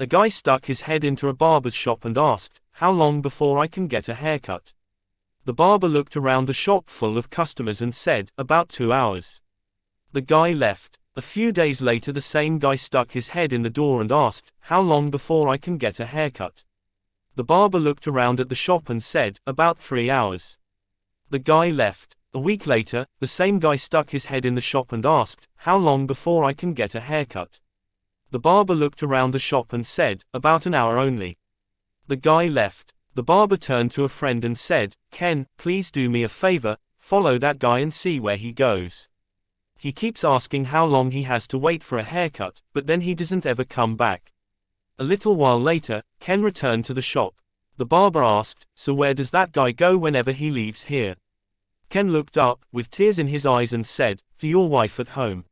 A guy stuck his head into a barber's shop and asked, "How long before I can get a haircut?" The barber looked around the shop full of customers and said, "About 2 hours." The guy left. A few days later the same guy stuck his head in the door and asked, "How long before I can get a haircut?" The barber looked around at the shop and said, "About 3 hours." The guy left. A week later, the same guy stuck his head in the shop and asked, "How long before I can get a haircut?" The barber looked around the shop and said, "About an hour only." The guy left. The barber turned to a friend and said, "Ken, please do me a favor, follow that guy and see where he goes. He keeps asking how long he has to wait for a haircut, but then he doesn't ever come back." A little while later, Ken returned to the shop. The barber asked, "So where does that guy go whenever he leaves here?" Ken looked up, with tears in his eyes and said, "To your wife at home."